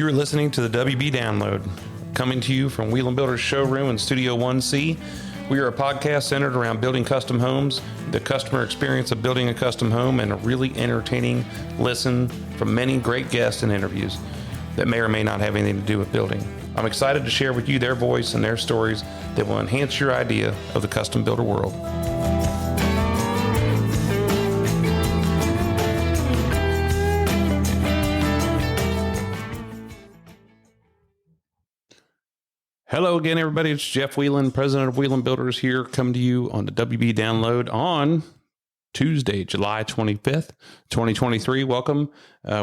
You're listening to the WB Download, coming to you from Wieland Builders Showroom in Studio 1C. We are a podcast centered around building custom homes, the customer experience of building a custom home, and a really entertaining listen from many great guests and interviews that may or may not have anything to do with building. I'm excited to share with you their voice and their stories that will enhance your idea of the custom builder world. Hello again, everybody. It's Jeff Wieland, president of Wieland Builders here, coming to you on the WB Download on Tuesday, July 25th, 2023. Welcome.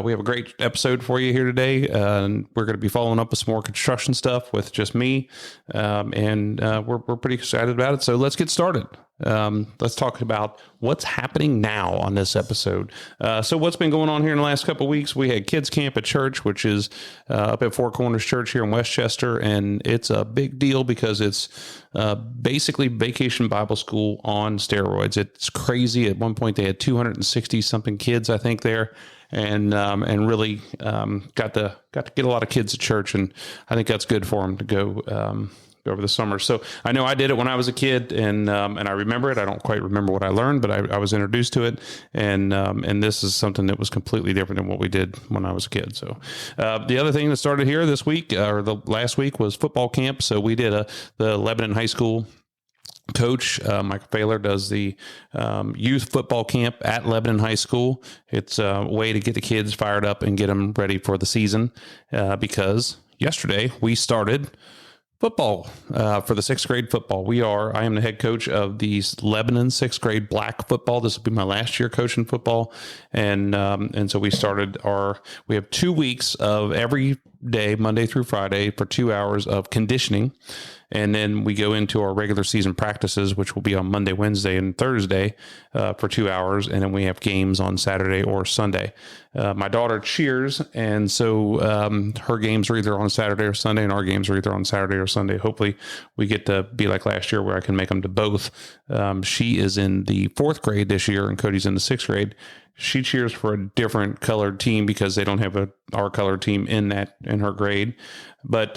We have a great episode for you here today. And we're going to be following up with some more construction stuff with just me. We're pretty excited about it. So let's get started. Let's talk about what's happening now on this episode. So what's been going on here in the last couple of weeks? We had kids camp at church, which is up at Four Corners Church here in Westchester. And it's a big deal because it's basically Vacation Bible School on steroids. It's crazy. At one point, they had 260 something kids, I think, there. And really got to get a lot of kids at church. And I think that's good for them to go over the summer. So I know I did it when I was a kid, and I remember it. I don't quite remember what I learned, but I was introduced to it. And this is something that was completely different than what we did when I was a kid. So the other thing that started here this week, or the last week, was football camp. So we did the Lebanon High School coach, Michael Failer, does the youth football camp at Lebanon High School. It's a way to get the kids fired up and get them ready for the season, because yesterday we started football for the sixth grade football. I am the head coach of the Lebanon sixth grade black football. This will be my last year coaching football. And so we have 2 weeks of every day, Monday through Friday, for 2 hours of conditioning. And then we go into our regular season practices, which will be on Monday, Wednesday, and Thursday for 2 hours. And then we have games on Saturday or Sunday. My daughter cheers, and so her games are either on Saturday or Sunday, and our games are either on Saturday or Sunday. Hopefully we get to be like last year where I can make them to both. She is in the fourth grade this year, and Cody's in the sixth grade. She cheers for a different colored team because they don't have our colored team in her grade. But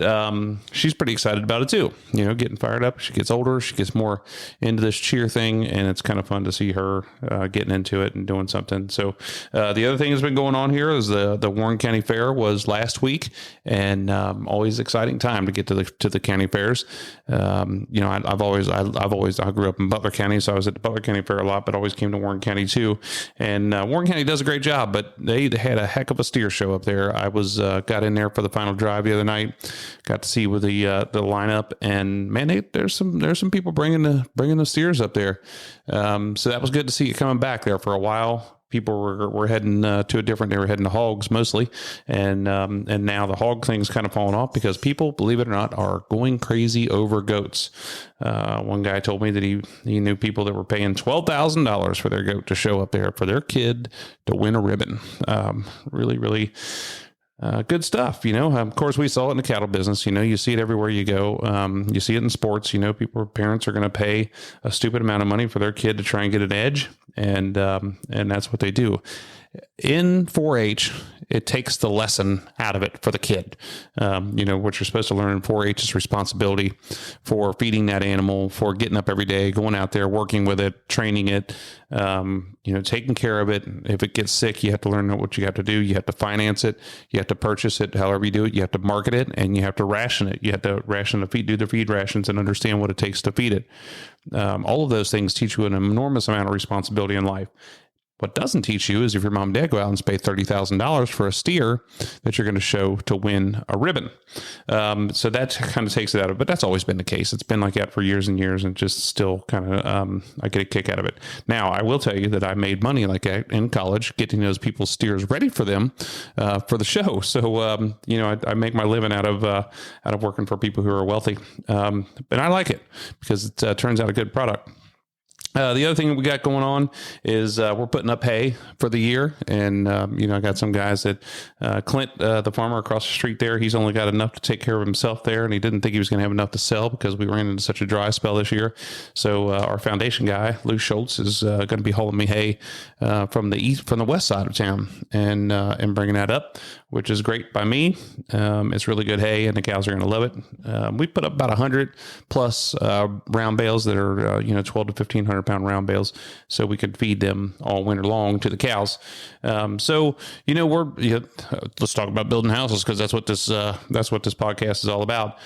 she's pretty excited about it too. You know, getting fired up. She gets older. She gets more into this cheer thing, and it's kind of fun to see her getting into it and doing something. So the other thing that's been going on here is the Warren County Fair was last week, and always exciting time to get to the county fairs. I grew up in Butler County, so I was at the Butler County Fair a lot, but always came to Warren County too. And Warren County does a great job, but they had a heck of a steer show up there. I got in there for the final drive the other night. Got to see with the lineup, and man, there's some people bringing the steers up there. So that was good to see it coming back there. For a while, people were heading they were heading to hogs mostly, and now the hog thing's kind of fallen off because people, believe it or not, are going crazy over goats. One guy told me that he knew people that were paying $12,000 for their goat to show up there for their kid to win a ribbon. Really, really. Good stuff. Of course, we saw it in the cattle business. You see it everywhere you go. You see it in sports. Parents are going to pay a stupid amount of money for their kid to try and get an edge. And that's what they do. In 4-H, it takes the lesson out of it for the kid. What you're supposed to learn in 4-H is responsibility for feeding that animal, for getting up every day, going out there, working with it, training it, taking care of it. If it gets sick, you have to learn what you have to do. You have to finance it. You have to purchase it, however you do it. You have to market it, and you have to ration it. You have to ration the feed, do the feed rations, and understand what it takes to feed it. All of those things teach you an enormous amount of responsibility in life. What doesn't teach you is if your mom and dad go out and pay $30,000 for a steer that you're going to show to win a ribbon. So that kind of takes it out of it, but that's always been the case. It's been like that for years and years, and just still kind of, I get a kick out of it. Now, I will tell you that I made money like that in college, getting those people's steers ready for them, for the show. So, I make my living out of working for people who are wealthy. And I like it because it turns out a good product. The other thing we got going on is we're putting up hay for the year. And, I got some guys that Clint, the farmer across the street there, he's only got enough to take care of himself there. And he didn't think he was going to have enough to sell because we ran into such a dry spell this year. So our foundation guy, Lou Schultz, is going to be hauling me hay from the west side of town and bringing that up, which is great by me. It's really good hay and the cows are going to love it. We put up about 100 plus round bales that are, 12 to 1,500 pound round bales, so we could feed them all winter long to the cows. Let's talk about building houses, because that's what this podcast is all about.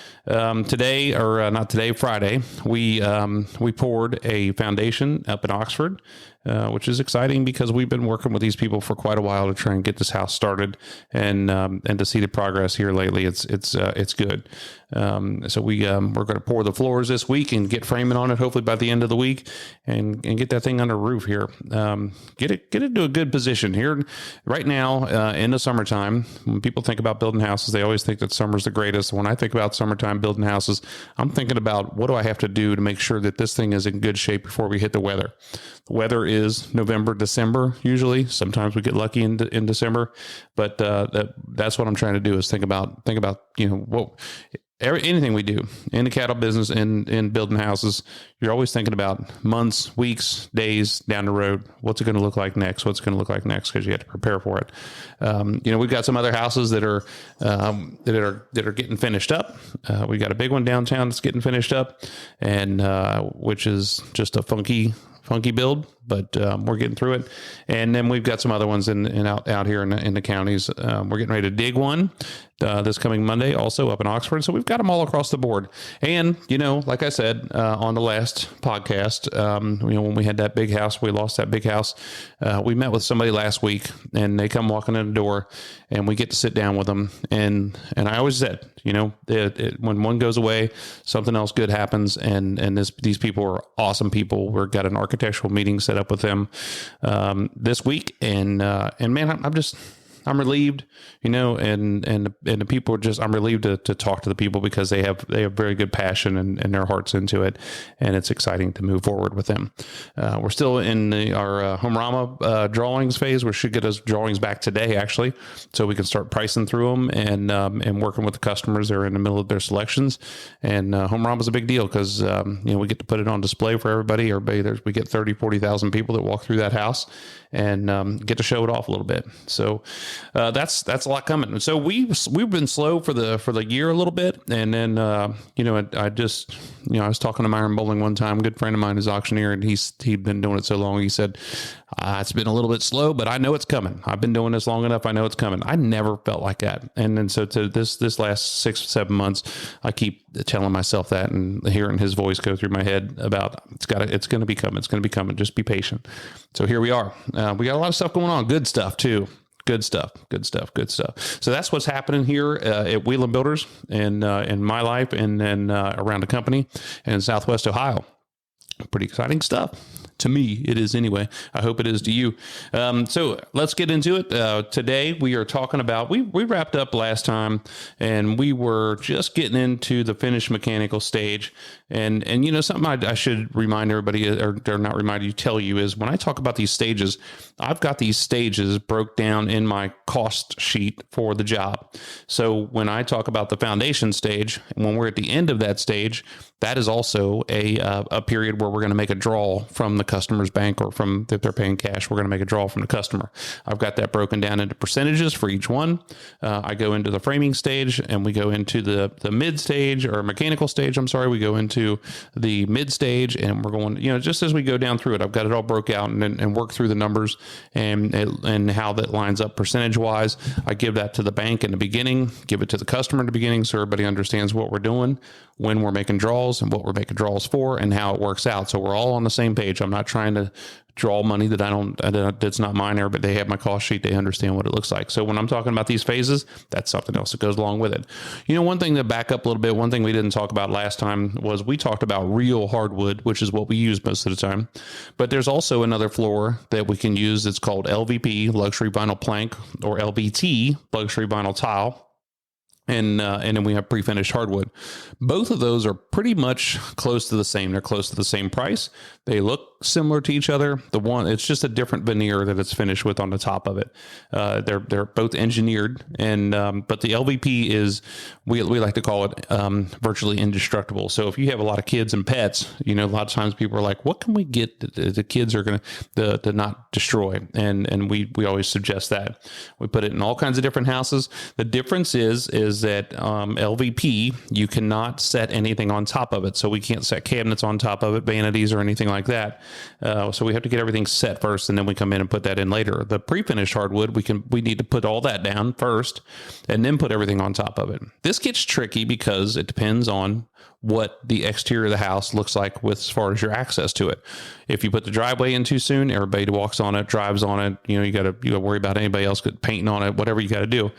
Friday, we poured a foundation up in Oxford, which is exciting because we've been working with these people for quite a while to try and get this house started, and to see the progress here lately, it's good. So we're going to pour the floors this week and get framing on it, hopefully by the end of the week, and get that thing under roof here. Get it to a good position here right now. In the summertime, when people think about building houses, they always think that summer's the greatest. When I think about summertime building houses, I'm thinking about what do I have to do to make sure that this thing is in good shape before we hit the weather. The weather is November, December, usually. Sometimes we get lucky in December, but that's what I'm trying to do is think about anything we do in the cattle business, in building houses. You're always thinking about months, weeks, days down the road. What's it going to look like next? What's it going to look like next? Because you have to prepare for it. We've got some other houses that are getting finished up. We got a big one downtown that's getting finished up, and which is just a funky build, but we're getting through it. And then we've got some other ones out here in the counties. We're getting ready to dig one this coming Monday, also up in Oxford. So we've got them all across the board. And, like I said, on the last podcast, when we had that big house, we lost that big house. We met with somebody last week, and they come walking in the door, and we get to sit down with them. And I always said, when one goes away, something else good happens. And these people are awesome people. We've got an architectural meeting set up with them this week. And man, I'm relieved, and the people are I'm relieved to talk to the people, because they have very good passion and their hearts into it. And it's exciting to move forward with them. We're still in our Homerama drawings phase. We should get us drawings back today, actually, so we can start pricing through them and working with the customers. They're in the middle of their selections, and Homerama is a big deal because, we get to put it on display for everybody. We get 30, 40,000 people that walk through that house and get to show it off a little bit. So that's a lot coming. So we've been slow for the year a little bit, and then I was talking to Myron Bowling one time. A good friend of mine is auctioneer, and he'd been doing it so long. He said, it's been a little bit slow, but I know it's coming. I've been doing this long enough. I know it's coming. I never felt like that. And then so to this last 6-7 months, I keep telling myself that and hearing his voice go through my head about it's going to be coming. It's going to be coming. Just be patient. So here we are. We got a lot of stuff going on. Good stuff too. Good stuff. So that's what's happening here at Wieland Builders and in my life, and then around the company in Southwest Ohio. Pretty exciting stuff. To me, it is anyway. I hope it is to you. So let's get into it. Today, we are talking about, we wrapped up last time, and we were just getting into the finished mechanical stage. And something I should remind everybody, or not remind you, tell you, is when I talk about these stages, I've got these stages broke down in my cost sheet for the job. So when I talk about the foundation stage, when we're at the end of that stage, that is also a period where we're going to make a draw from the customer's bank, or from, if they're paying cash, we're going to make a draw from the customer. I've got that broken down into percentages for each one. I go into the framing stage, and we go into the mid stage, or mechanical stage. I'm sorry. We go into the mid stage, and we're going, just as we go down through it, I've got it all broke out and work through the numbers and how that lines up percentage wise. I give that to the bank in the beginning, give it to the customer in the beginning, so everybody understands what we're doing, when we're making draws, and what we're making draws for, and how it works out. So we're all on the same page. I'm not trying to draw money that's not mine, but they have my cost sheet. They understand what it looks like. So when I'm talking about these phases, that's something else that goes along with it. One thing to back up a little bit, one thing we didn't talk about last time was we talked about real hardwood, which is what we use most of the time. But there's also another floor that we can use that's called LVP, luxury vinyl plank, or LVT, luxury vinyl tile. and then we have pre-finished hardwood. Both of those are pretty much close to the same. They're close to the same price. They look similar to each other. The one, it's just a different veneer that it's finished with on the top of it. They're both engineered, and but the LVP is, we like to call it virtually indestructible. So if you have a lot of kids and pets, a lot of times people are like, what can we get that the kids are going to not destroy? And we always suggest that. We put it in all kinds of different houses. The difference is that LVP, you cannot set anything on top of it. So we can't set cabinets on top of it, vanities or anything like that. So we have to get everything set first, and then we come in and put that in later. The pre-finished hardwood, we need to put all that down first and then put everything on top of it. This gets tricky because it depends on what the exterior of the house looks like with as far as your access to it. If you put the driveway in too soon, everybody walks on it, drives on it. You got to worry about anybody else painting on it, whatever you got to do.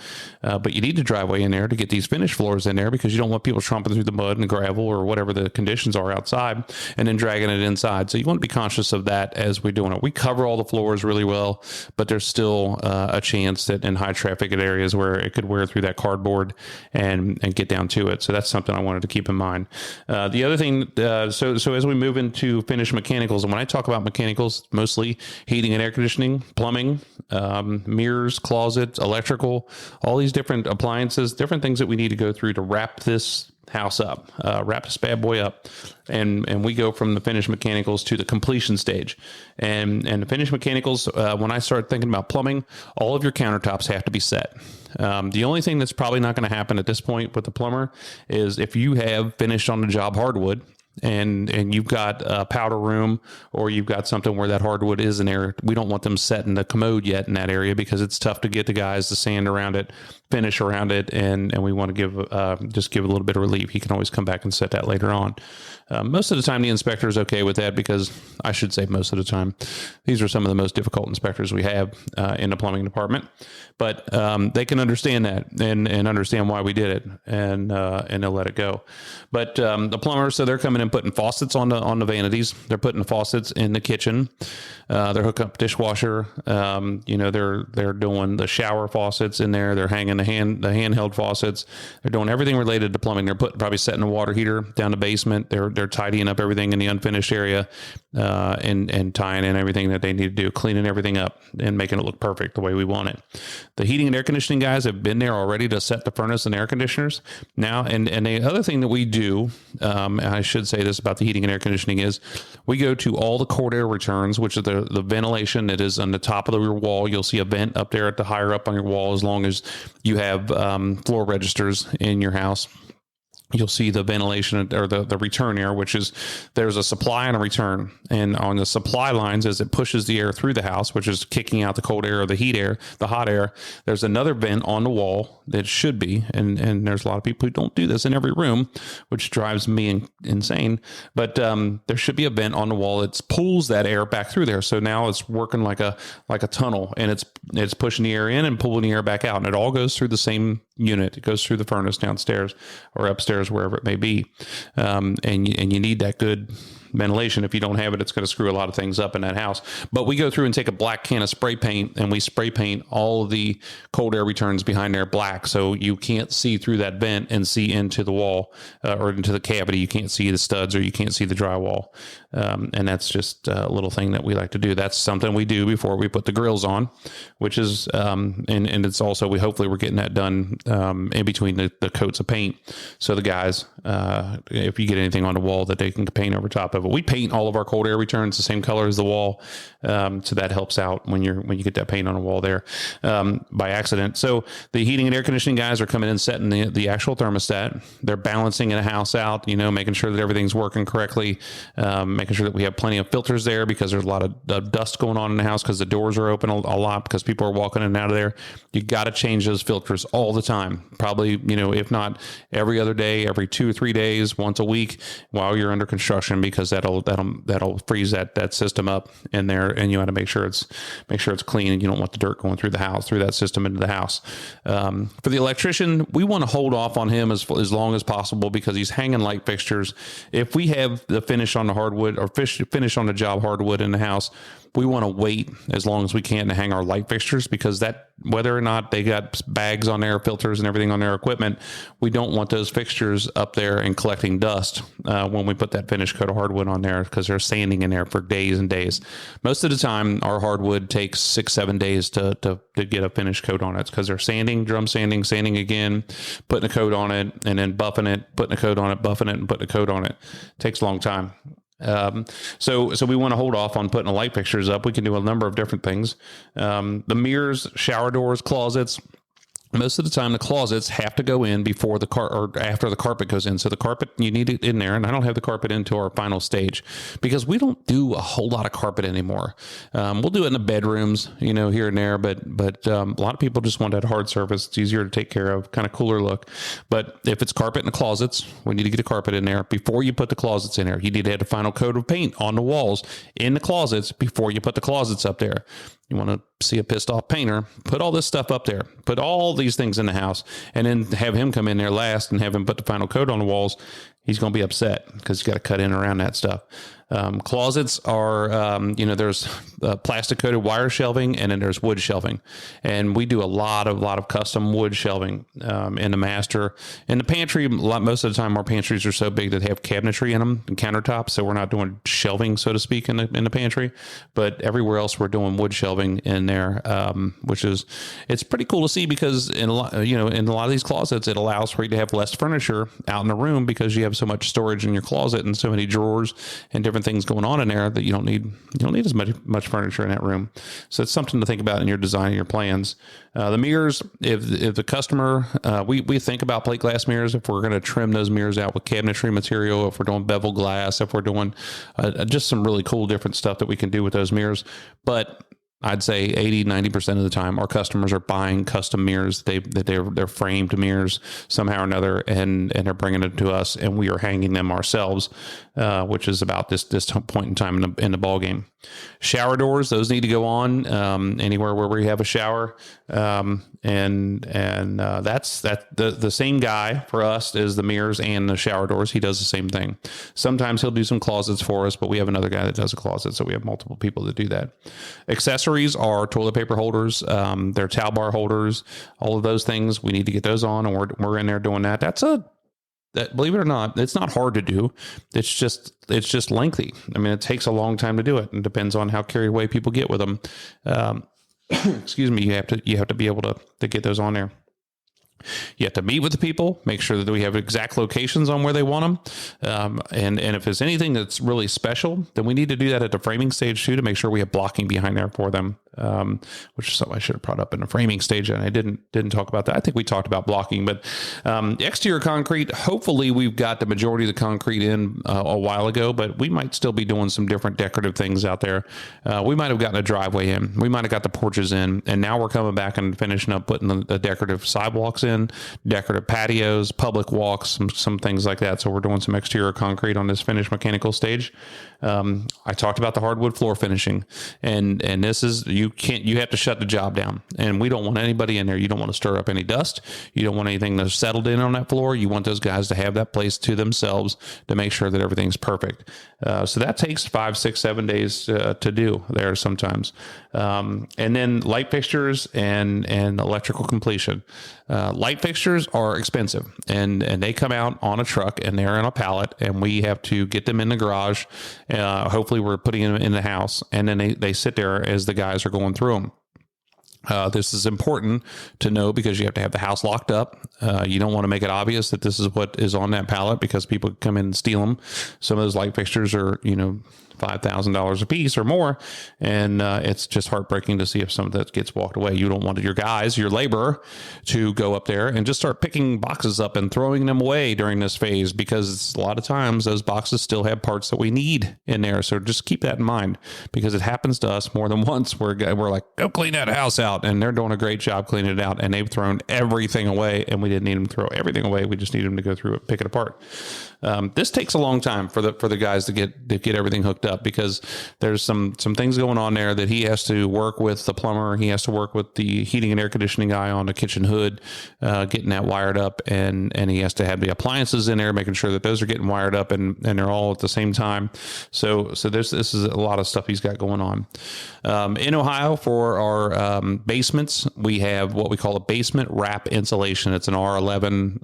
But you need the driveway in there to get these finished floors in there, because you don't want people tromping through the mud and gravel or whatever the conditions are outside and then dragging it inside. So you want to be conscious of that as we're doing it. We cover all the floors really well, but there's still a chance that in high traffic areas where it could wear through that cardboard and get down to it. So that's something I wanted to keep in mind. The other thing, so as we move into finished mechanicals, and when I talk about mechanicals, mostly heating and air conditioning, plumbing, mirrors, closets, electrical, all these different appliances, different things that we need to go through to wrap this house up, wrap this bad boy up. And we go from the finished mechanicals to the completion stage. And the finished mechanicals, when I start thinking about plumbing, all of your countertops have to be set. The only thing that's probably not going to happen at this point with the plumber is if you have finished on the job hardwood, and you've got a powder room, or you've got something where that hardwood is in there. We don't want them setting the commode yet in that area, because it's tough to get the guys to sand around it, finish around it, and we want to give a little bit of relief. He can always come back and set that later on. Most of the time, the inspector is okay with that, because I should say most of the time, these are some of the most difficult inspectors we have in the plumbing department. But they can understand that and understand why we did it, and they'll let it go. But the plumbers, so they're coming in putting faucets on the vanities. They're putting the faucets in the kitchen. They're hooking up dishwasher. They're doing the shower faucets in there. They're hanging the handheld faucets. They're doing everything related to plumbing. They're probably setting a water heater down the basement. They're tidying up everything in the unfinished area, and tying in everything that they need to do, cleaning everything up and making it look perfect the way we want it. The heating and air conditioning guys have been there already to set the furnace and air conditioners now. And the other thing that we do, and I should say this about the heating and air conditioning, is we go to all the cold air returns, which is the ventilation that is on the top of your wall. You'll see a vent up there at the higher up on your wall, as long as you have floor registers in your house. You'll see the ventilation, or the return air, which is, there's a supply and a return. And on the supply lines, as it pushes the air through the house, which is kicking out the cold air or the heat air, the hot air, there's another vent on the wall that should be, and there's a lot of people who don't do this in every room, which drives me insane. But there should be a vent on the wall that pulls that air back through there. So now it's working like a tunnel, and it's pushing the air in and pulling the air back out. And it all goes through the same unit. It goes through the furnace downstairs or upstairs, wherever it may be. And you need that good ventilation. If you don't have it, it's going to screw a lot of things up in that house. But we go through and take a black can of spray paint, and we spray paint all of the cold air returns behind there black, so you can't see through that vent and see into the wall or into the cavity. You can't see the studs, or you can't see the drywall. And that's just a little thing that we like to do. That's something we do before we put the grills on, which is, and it's also, hopefully we're getting that done in between the coats of paint. So the guys, if you get anything on the wall, that they can paint over top of it. We paint all of our cold air returns the same color as the wall. So that helps out when you get that paint on the wall there by accident. So the heating and air conditioning guys are coming in, setting the actual thermostat. They're balancing the house out, making sure that everything's working correctly, making sure that we have plenty of filters there, because there's a lot of dust going on in the house because the doors are open a lot, because people are walking in and out of there. You got to change those filters all the time. Probably, if not every other day, every 2 or 3 days, once a week while you're under construction, because that'll freeze that system up in there, and you want to make sure it's clean, and you don't want the dirt going through the house, through that system into the house. For the electrician, we want to hold off on him as long as possible, because he's hanging light fixtures. If we have the finish on the hardwood, or finish on the job hardwood in the house, we want to wait as long as we can to hang our light fixtures, because that, whether or not they got bags on their filters and everything on their equipment, we don't want those fixtures up there and collecting dust when we put that finish coat of hardwood on there, because they're sanding in there for days and days. Most of the time, our hardwood takes 6-7 days to get a finish coat on it, because they're sanding, drum sanding, sanding again, putting a coat on it, and then buffing it, putting a coat on it, buffing it, and putting a coat on it. Takes a long time. So we want to hold off on putting the light fixtures up. We can do a number of different things. The mirrors, shower doors, closets. Most of the time, the closets have to go in before the or after the carpet goes in. So the carpet, you need it in there. And I don't have the carpet into our final stage, because we don't do a whole lot of carpet anymore. We'll do it in the bedrooms, here and there. But a lot of people just want that hard surface. It's easier to take care of, kind of cooler look. But if it's carpet in the closets, we need to get a carpet in there before you put the closets in there. You need to add a final coat of paint on the walls in the closets before you put the closets up there. You want to see a pissed off painter, put all this stuff up there, put all these things in the house, and then have him come in there last and have him put the final coat on the walls. He's going to be upset because he's got to cut in around that stuff. Closets are, there's plastic coated wire shelving, and then there's wood shelving. And we do a lot of custom wood shelving in the master. In the pantry, most of the time our pantries are so big that they have cabinetry in them and countertops, so we're not doing shelving, so to speak, in the pantry. But everywhere else we're doing wood shelving in there, it's pretty cool to see, because in a lot of these closets, it allows for you to have less furniture out in the room, because you have so much storage in your closet and so many drawers and different things going on in there that you don't need as much furniture in that room. So it's something to think about in your design and your plans. The mirrors, if the customer, we think about plate glass mirrors, if we're going to trim those mirrors out with cabinetry material, if we're doing bevel glass, if we're doing just some really cool different stuff that we can do with those mirrors. But I'd say 80-90% of the time, our customers are buying custom mirrors. They're framed mirrors somehow or another, and they're bringing it to us, and we are hanging them ourselves, which is about this point in time in the ball game. Shower doors, those need to go on anywhere where we have a shower, and that's the same guy for us as the mirrors and the shower doors. He does the same thing. Sometimes he'll do some closets for us, but we have another guy that does a closet, so we have multiple people that do that. Accessories are toilet paper holders, they're towel bar holders, all of those things. We need to get those on, and we're in there doing that. That, believe it or not, it's not hard to do. It's just lengthy. I mean, it takes a long time to do it, and depends on how carried away people get with them. Excuse me. You have to be able to get those on there. You have to meet with the people, make sure that we have exact locations on where they want them. And if there's anything that's really special, then we need to do that at the framing stage too, to make sure we have blocking behind there for them, which is something I should have brought up in the framing stage, and I didn't talk about that. I think we talked about blocking, but exterior concrete, hopefully we've got the majority of the concrete in a while ago, but we might still be doing some different decorative things out there. We might have gotten a driveway in, we might have got the porches in, and now we're coming back and finishing up putting the decorative sidewalks in, decorative patios, public walks, some things like that. So we're doing some exterior concrete on this finished mechanical stage. I talked about the hardwood floor finishing, and this is, you have to shut the job down, and we don't want anybody in there. You don't want to stir up any dust. You don't want anything that's settled in on that floor. You want those guys to have that place to themselves to make sure that everything's perfect. So that takes 5, 6, 7 days to do there sometimes. And then light fixtures and electrical completion. Light fixtures are expensive, and they come out on a truck, and they're in a pallet, and we have to get them in the garage. Hopefully we're putting them in the house, and then they sit there as the guys are going through them. This is important to know, because you have to have the house locked up. You don't want to make it obvious that this is what is on that pallet, because people come in and steal them. Some of those light fixtures are, $5,000 a piece or more. And it's just heartbreaking to see if some of that gets walked away. You don't want your guys, your labor, to go up there and just start picking boxes up and throwing them away during this phase, because a lot of times those boxes still have parts that we need in there. So just keep that in mind, because it happens to us more than once where we're like, go clean that house out. And they're doing a great job cleaning it out, and they've thrown everything away, and we didn't need them to throw everything away. We just need them to go through it, pick it apart. This takes a long time for the guys to get everything hooked up. up because there's some things going on there that he has to work with the plumber. He has to work with the heating and air conditioning guy on the kitchen hood, getting that wired up, and he has to have the appliances in there, making sure that those are getting wired up and they're all at the same time. So this is a lot of stuff he's got going on. In Ohio, for our basements, we have what we call a basement wrap insulation. It's an R11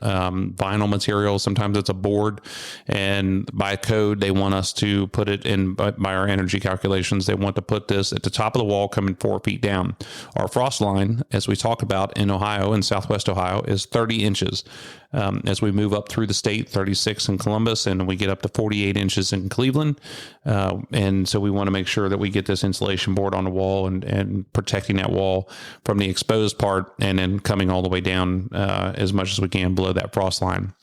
vinyl material. Sometimes it's a board, and by code, they want us to put it in, by our energy calculations, they want to put this at the top of the wall coming 4 feet down. Our frost line, as we talk about in Ohio, in Southwest Ohio, is 30 inches. As we move up through the state, 36 in Columbus, and we get up to 48 inches in Cleveland. And so we want to make sure that we get this insulation board on the wall and protecting that wall from the exposed part, and then coming all the way down as much as we can below that frost line.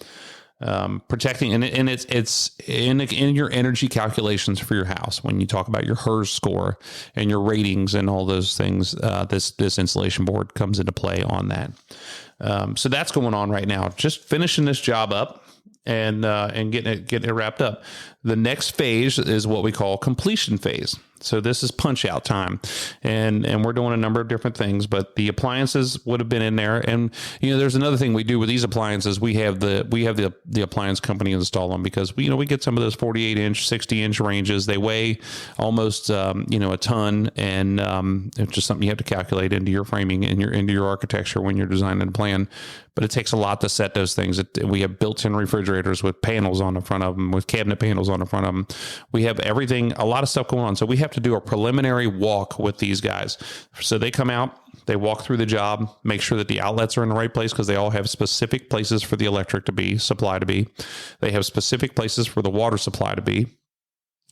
Protecting, and it's in your energy calculations for your house. When you talk about your HERS score and your ratings and all those things, this insulation board comes into play on that. So that's going on right now. Just finishing this job up and getting it wrapped up. The next phase is what we call completion phase. So this is punch out time, and we're doing a number of different things, but the appliances would have been in there. And, there's another thing we do with these appliances. We have the appliance company install them because we get some of those 48 inch, 60 inch ranges. They weigh almost, a ton, and it's just something you have to calculate into your framing and into your architecture when you're designing a plan. But it takes a lot to set those things. We have built-in refrigerators with panels on the front of them, with cabinet panels on the front of them. We have everything, a lot of stuff going on. So we have to do a preliminary walk with these guys. So they come out, they walk through the job, make sure that the outlets are in the right place, because they all have specific places for the electric supply to be. They have specific places for the water supply to be.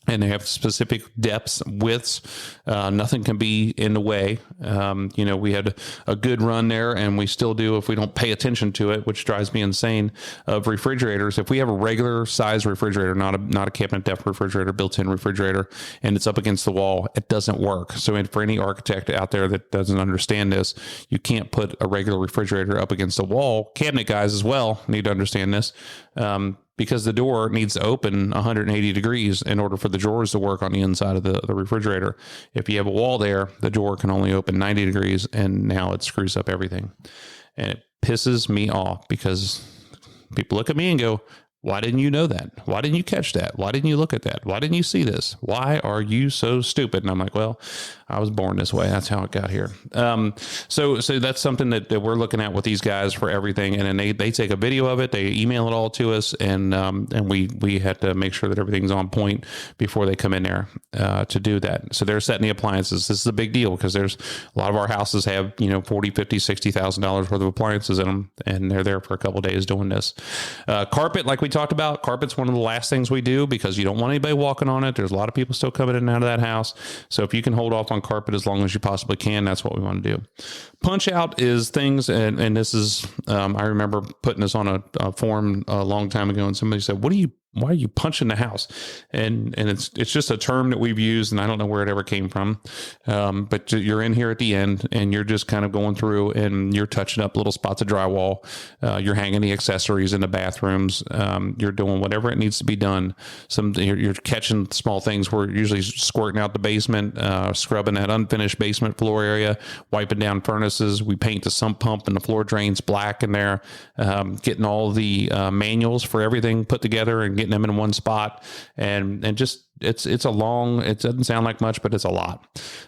And they have specific depths, widths. Nothing can be in the way. We had a good run there, and we still do if we don't pay attention to it, which drives me insane, of refrigerators. If we have a regular size refrigerator, not a cabinet depth refrigerator, built-in refrigerator, and it's up against the wall, it doesn't work. So for any architect out there that doesn't understand this, you can't put a regular refrigerator up against the wall. Cabinet guys as well need to understand this. Because the door needs to open 180 degrees in order for the drawers to work on the inside of the refrigerator. If you have a wall there, the door can only open 90 degrees, and now it screws up everything. And it pisses me off because people look at me and go, "Why didn't you know that? Why didn't you catch that? Why didn't you look at that? Why didn't you see this? Why are you so stupid?" And I'm like, well, I was born this way. That's how it got here. So that's something that we're looking at with these guys for everything. And then they take a video of it, they email it all to us, and we had to make sure that everything's on point before they come in there to do that. So they're setting the appliances. This is a big deal because there's a lot of our houses have, $40, $50, $60,000 worth of appliances in them, and they're there for a couple of days doing this. Carpet, like we talked about, carpet's one of the last things we do because you don't want anybody walking on it. There's a lot of people still coming in and out of that house. So if you can hold off on carpet as long as you possibly can, that's what we want to do. Punch out is things, and this is, I remember putting this on a forum a long time ago, and somebody said, why are you punching the house? And it's just a term that we've used, and I don't know where it ever came from. But you're in here at the end, and you're just kind of going through, and you're touching up little spots of drywall. You're hanging the accessories in the bathrooms. You're doing whatever it needs to be done. You're catching small things. We're usually squirting out the basement, scrubbing that unfinished basement floor area, wiping down furnaces. We paint the sump pump and the floor drains black in there, getting all the manuals for everything put together and getting them in one spot, and just it doesn't sound like much, but it's a lot.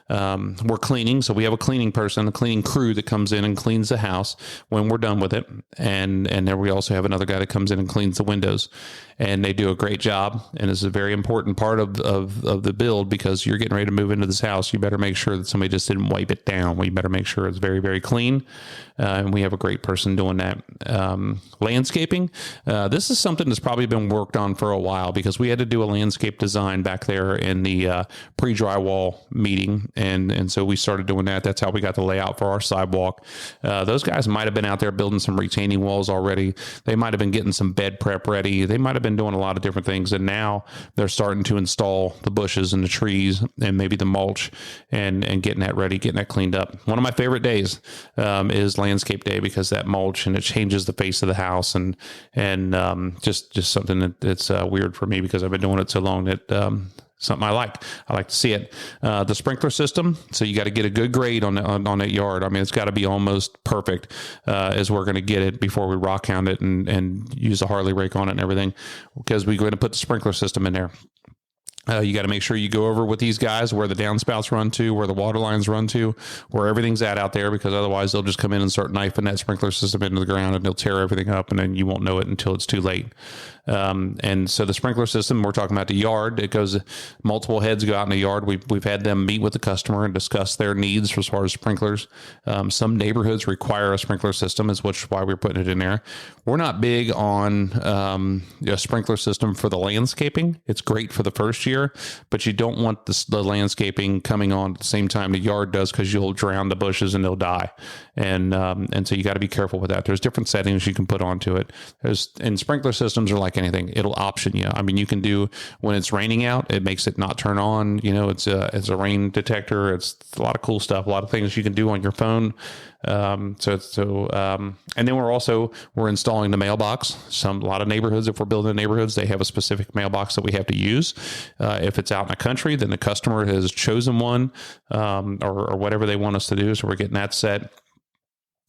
We're cleaning, so we have a cleaning person, a cleaning crew that comes in and cleans the house when we're done with it, and then we also have another guy that comes in and cleans the windows, and they do a great job. And it's a very important part of the build, because you're getting ready to move into this house. You better make sure that somebody just didn't wipe it down. We better make sure it's very, very clean, and we have a great person doing that. Landscaping, this is something that's probably been worked on for a while, because we had to do a landscape design back there in the pre-drywall meeting, and so we started doing that. That's how we got the layout for our sidewalk. Those guys might have been out there building some retaining walls already. They might have been getting some bed prep ready. They might have been doing a lot of different things, and now they're starting to install the bushes and the trees and maybe the mulch and getting that ready, getting that cleaned up. One of my favorite days is landscape day, because that mulch, and it changes the face of the house, and just something that's weird for me, because I've been doing it so long that something I like. I like to see it. The sprinkler system. So you got to get a good grade on that yard. I mean, it's got to be almost perfect as we're going to get it before we rock hound it and use a Harley rake on it and everything, because we're going to put the sprinkler system in there. You got to make sure you go over with these guys where the downspouts run to, where the water lines run to, where everything's at out there, because otherwise they'll just come in and start knifing that sprinkler system into the ground and they'll tear everything up, and then you won't know it until it's too late. And so the sprinkler system, we're talking about the yard. It goes, multiple heads go out in the yard. We've had them meet with the customer and discuss their needs as far as sprinklers. Some neighborhoods require a sprinkler system, is why we're putting it in there. We're not big on a sprinkler system for the landscaping. It's great for the first year, but you don't want the landscaping coming on at the same time the yard does, because you'll drown the bushes and they'll die. And so you got to be careful with that. There's different settings you can put onto it. And sprinkler systems are like anything. It'll option you. I mean, you can do, when it's raining out, it makes it not turn on. You know, it's a rain detector. It's a lot of cool stuff, a lot of things you can do on your phone. And then we're installing the mailbox. A lot of neighborhoods, if we're building neighborhoods, they have a specific mailbox that we have to use. If it's out in the country, then the customer has chosen one, or whatever they want us to do. So we're getting that set.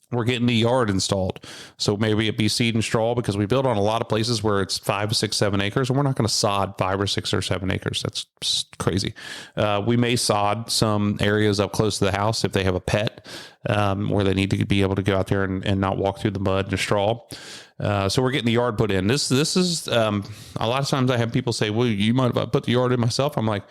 We're getting the yard installed. So maybe it be seed and straw, because we build on a lot of places where it's 5, 6, 7 acres, and we're not going to sod 5 or 6 or 7 acres. That's crazy. We may sod some areas up close to the house if they have a pet, where they need to be able to go out there and not walk through the mud and the straw. So we're getting the yard put in. This is, a lot of times I have people say, well, you mind if I put the yard in myself? I'm like,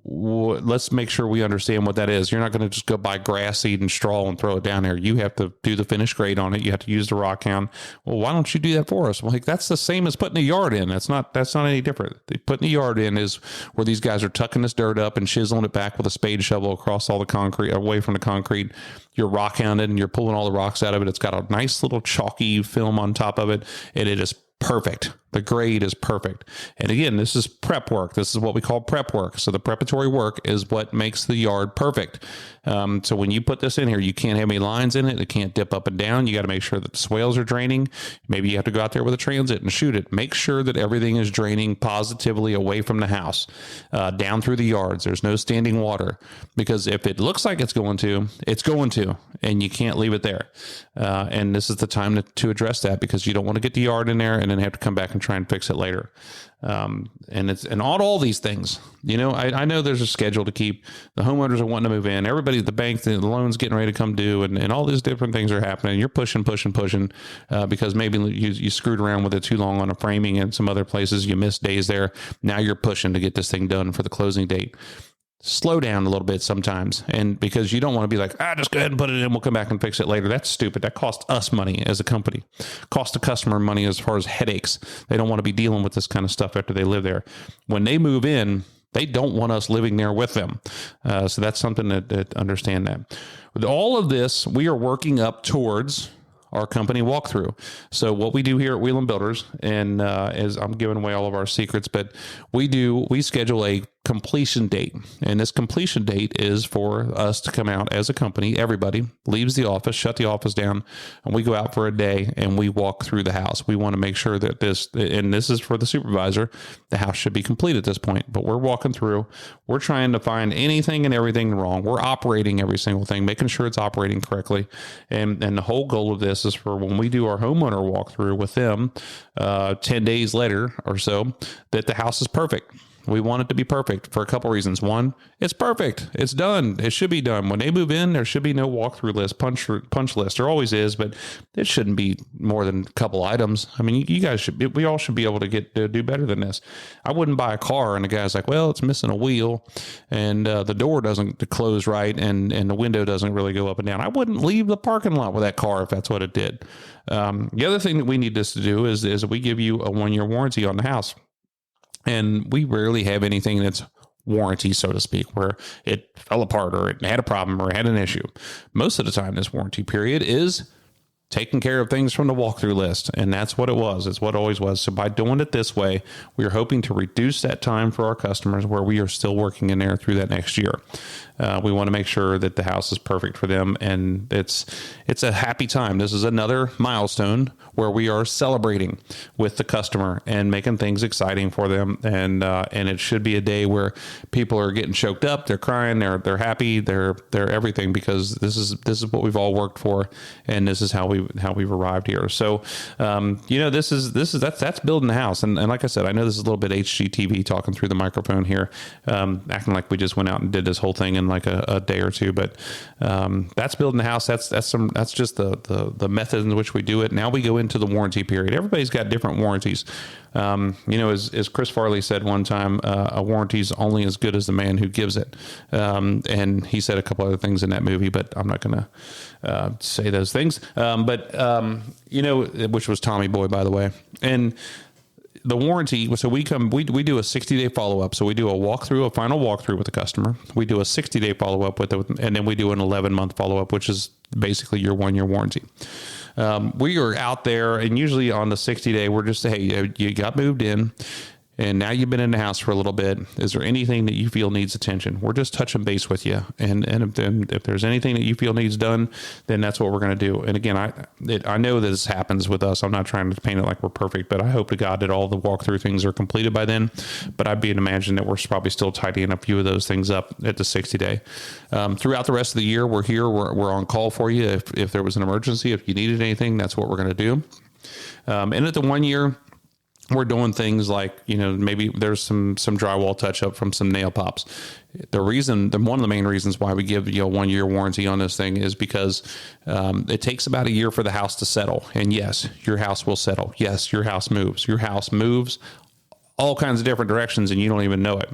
let's make sure we understand what that is. You're not going to just go buy grass seed and straw and throw it down there. You have to do the finished grade on it. You have to use the rock hound. Well, why don't you do that for us? Well, like, that's the same as putting a yard in. That's not any different. Putting the yard in is where these guys are tucking this dirt up and chiseling it back with a spade shovel across all the concrete, away from the concrete. You're rock hounded and you're pulling all the rocks out of it. It's got a nice little chalky film on top of it, and it is perfect. The grade is perfect. And again, this is prep work. This is what we call prep work. So the preparatory work is what makes the yard perfect. So when you put this in here, you can't have any lines in it. It can't dip up and down. You got to make sure that the swales are draining. Maybe you have to go out there with a transit and shoot it. Make sure that everything is draining positively away from the house, down through the yards. There's no standing water, because if it looks like it's going to, and you can't leave it there. And this is the time to address that, because you don't want to get the yard in there and then have to come back and try and fix it later. And all these things, you know, I know there's a schedule to keep. The homeowners are wanting to move in. Everybody at the bank, the loan's getting ready to come due, and all these different things are happening. You're pushing, because maybe you screwed around with it too long on a framing, and some other places you missed days there. Now you're pushing to get this thing done for the closing date. Slow down a little bit sometimes, and because you don't want to be like, just go ahead and put it in, we'll come back and fix it later. That's stupid. That costs us money as a company, cost the customer money as far as headaches. They don't want to be dealing with this kind of stuff after they live there. When they move in, they don't want us living there with them. So that's something that understand that. With all of this, we are working up towards our company walkthrough. So what we do here at Wieland Builders, and as I'm giving away all of our secrets, but we schedule a completion date. And this completion date is for us to come out as a company. Everybody leaves the office, shut the office down, and we go out for a day and we walk through the house. We want to make sure that this is for the supervisor, the house should be complete at this point, but we're walking through, we're trying to find anything and everything wrong. We're operating every single thing, making sure it's operating correctly. And the whole goal of this is for when we do our homeowner walkthrough with them, 10 days later or so, that the house is perfect. We want it to be perfect for a couple reasons. One, it's perfect. It's done. It should be done. When they move in, there should be no walkthrough list, punch list. There always is, but it shouldn't be more than a couple items. I mean, you guys we all should be able to do better than this. I wouldn't buy a car and the guy's like, well, it's missing a wheel and the door doesn't close right and the window doesn't really go up and down. I wouldn't leave the parking lot with that car if that's what it did. The other thing that we need this to do is we give you a 1-year warranty on the house. And we rarely have anything that's warranty, so to speak, where it fell apart or it had a problem or it had an issue. Most of the time, this warranty period is taking care of things from the walkthrough list. And that's what it was. It's what it always was. So by doing it this way, we are hoping to reduce that time for our customers where we are still working in there through that next year. We want to make sure that the house is perfect for them, and it's a happy time. This is another milestone where we are celebrating with the customer and making things exciting for them. And it should be a day where people are getting choked up, they're crying, they're happy, they're everything, because this is what we've all worked for, and this is how we've arrived here. So that's building the house. And like I said, I know this is a little bit HGTV talking through the microphone here, acting like we just went out and did this whole thing in like a day or two, but that's building the house. That's just the method in which we do it. Now we go into the warranty period. Everybody's got different warranties. As Chris Farley said one time, a warranty is only as good as the man who gives it. And he said a couple other things in that movie, but I'm not going to say those things. Which was Tommy Boy, by the way. And the warranty, so we do a 60-day follow-up. So we do a final walkthrough with the customer. We do a 60-day follow-up and then we do an 11-month follow-up, which is basically your 1-year warranty. We are out there, and usually on the 60-day, we're just, hey, you got moved in, and now you've been in the house for a little bit. Is there anything that you feel needs attention? We're just touching base with you. And if there's anything that you feel needs done, then that's what we're going to do. And again, I know this happens with us. I'm not trying to paint it like we're perfect, but I hope to God that all the walkthrough things are completed by then. But I'd be to imagine that we're probably still tidying a few of those things up at the 60-day. Throughout the rest of the year, we're here. We're on call for you. If there was an emergency, if you needed anything, that's what we're going to do. And at the 1 year, we're doing things like, maybe there's some drywall touch up from some nail pops. One of the main reasons why we give a 1-year warranty on this thing is because it takes about a year for the house to settle. And yes, your house will settle. Yes, your house moves. Your house moves all kinds of different directions, and you don't even know it.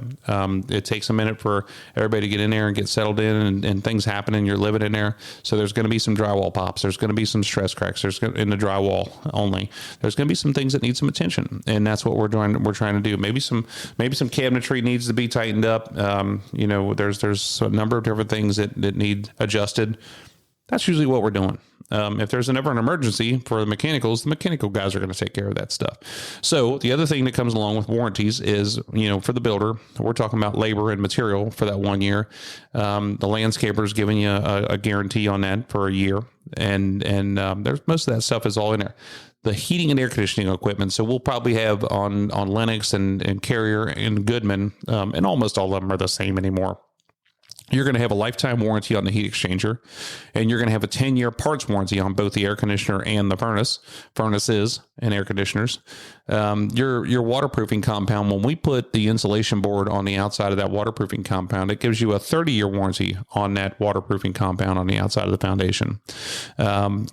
It takes a minute for everybody to get in there and get settled in, and things happen, and you're living in there. So there's going to be some drywall pops. There's going to be some stress cracks. In the drywall only. There's going to be some things that need some attention, and that's what we're trying to do. Maybe some cabinetry needs to be tightened up. There's a number of different things that need adjusted. That's usually what we're doing. If there's ever an emergency for the mechanicals, the mechanical guys are going to take care of that stuff. So the other thing that comes along with warranties is, for the builder, we're talking about labor and material for that 1 year. The landscaper is giving you a guarantee on that for a year. And there's most of that stuff is all in there. The heating and air conditioning equipment. So we'll probably have on Lennox and Carrier and Goodman, and almost all of them are the same anymore. You're going to have a lifetime warranty on the heat exchanger, and you're going to have a 10-year parts warranty on both the air conditioner and the furnaces and air conditioners. Your waterproofing compound, when we put the insulation board on the outside of that waterproofing compound, it gives you a 30-year warranty on that waterproofing compound on the outside of the foundation. There's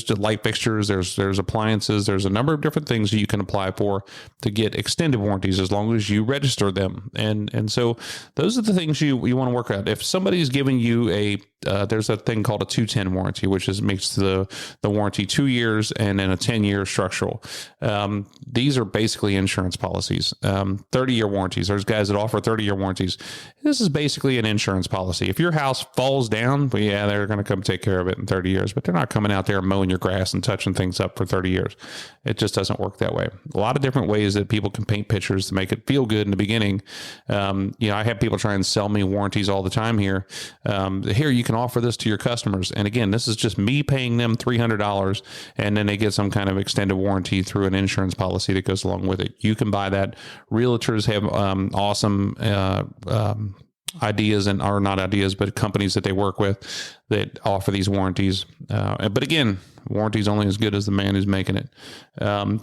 the light fixtures, there's appliances, there's a number of different things you can apply for to get extended warranties as long as you register them. And so those are the things you want to work out. If somebody's giving you there's a thing called a 210 warranty, which makes the warranty 2 years and then a 10-year structural. These are basically insurance policies. 30-year warranties. There's guys that offer 30-year warranties. This is basically an insurance policy. If your house falls down, they're going to come take care of it in 30 years, but they're not coming out there mowing your grass and touching things up for 30 years. It just doesn't work that way. A lot of different ways that people can paint pictures to make it feel good in the beginning. I have people try and sell me warranties all the time here. Here, you can offer this to your customers. And again, this is just me paying them $300, and then they get some kind of extended warranty through an insurance policy that goes along with it. You can buy that. Realtors have awesome ideas, are not ideas, but companies that they work with that offer these warranties. But again, warranty's only as good as the man who's making it.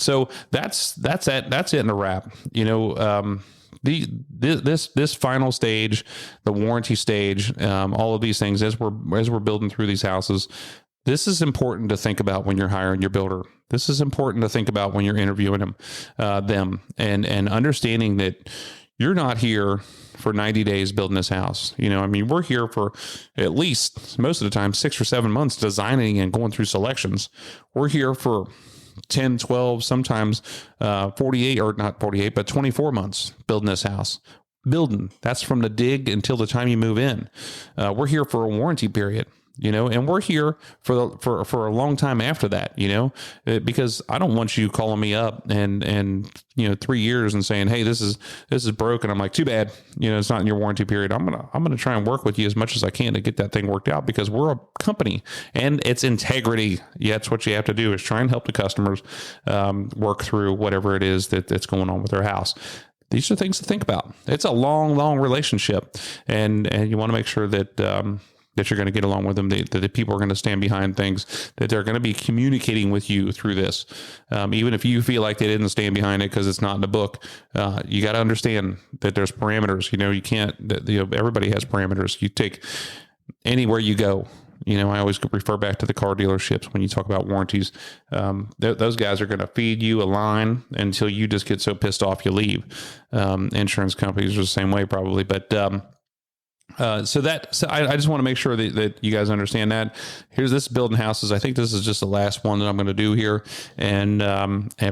So that's it in a wrap. This final stage, the warranty stage, all of these things as we're building through these houses, this is important to think about when you're hiring your builder. This is important to think about when you're interviewing them, and understanding that you're not here for 90 days building this house. We're here for at least most of the time 6 or 7 months designing and going through selections. We're here for 10, 12, sometimes 48, or not 48, but 24 months building this house. That's from the dig until the time you move in. We're here for a warranty period. and we're here for a long time after that, because I don't want you calling me up and 3 years and saying, hey, this is broken. I'm like, too bad, it's not in your warranty period. I'm going to try and work with you as much as I can to get that thing worked out, because we're a company and it's integrity. Yeah, that's what you have to do, is try and help the customers work through whatever it is that's going on with their house. These are things to think about. It's a long, long relationship, and you want to make sure that that you're going to get along with them, that the people are going to stand behind things, that they're going to be communicating with you through this. Even if you feel like they didn't stand behind it because it's not in the book, you got to understand that there's parameters. You can't, everybody has parameters. You take anywhere you go. I always refer back to the car dealerships when you talk about warranties. Those guys are going to feed you a line until you just get so pissed off you leave. Insurance companies are the same way probably, but I just want to make sure that you guys understand that. Here's this building houses. I think this is just the last one that I'm going to do here, and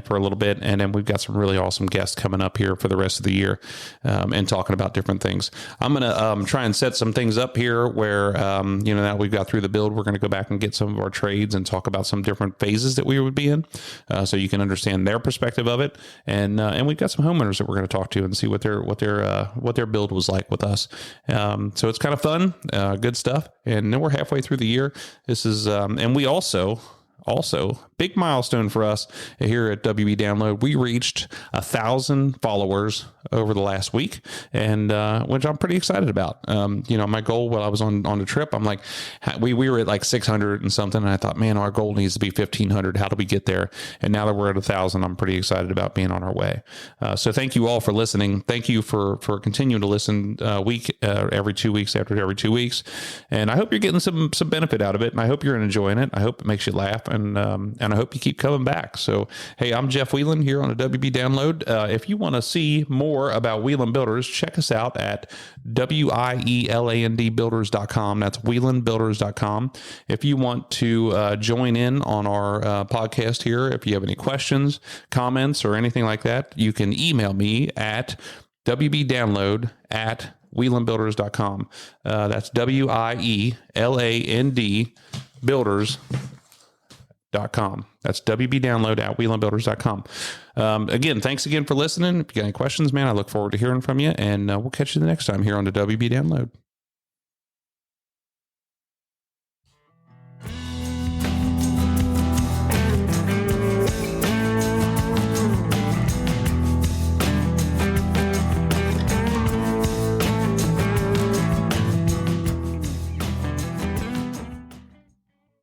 for a little bit, and then we've got some really awesome guests coming up here for the rest of the year, and talking about different things. I'm going to try and set some things up here where now we've got through the build, we're going to go back and get some of our trades and talk about some different phases that we would be in, so you can understand their perspective of it, and we've got some homeowners that we're going to talk to and see what their build was like with us. So it's kind of fun, good stuff. And then we're halfway through the year. This is, and we also big milestone for us here at WB Download. We reached 1,000 followers over the last week, and which I'm pretty excited about. My goal while I was on the trip, I'm like, we were at like 600 and something, and I thought, man, our goal needs to be 1,500. How do we get there? And now that we're at 1,000, I'm pretty excited about being on our way. So thank you all for listening. Thank you for continuing to listen every 2 weeks after every 2 weeks, and I hope you're getting some benefit out of it, and I hope you're enjoying it. I hope it makes you laugh, and I hope you keep coming back. So, hey, I'm Jeff Wieland here on the WB Download. If you want to see more about Wieland Builders, check us out at WIELANDbuilders.com. That's WielandBuilders.com. If you want to join in on our podcast here, if you have any questions, comments, or anything like that, you can email me at WBDownload@WielandBuilders.com. That's WIELAND builders.com. That's WBDownload@WielandBuilders.com. Again, thanks again for listening. If you got any questions, man, I look forward to hearing from you, and we'll catch you the next time here on the WB Download.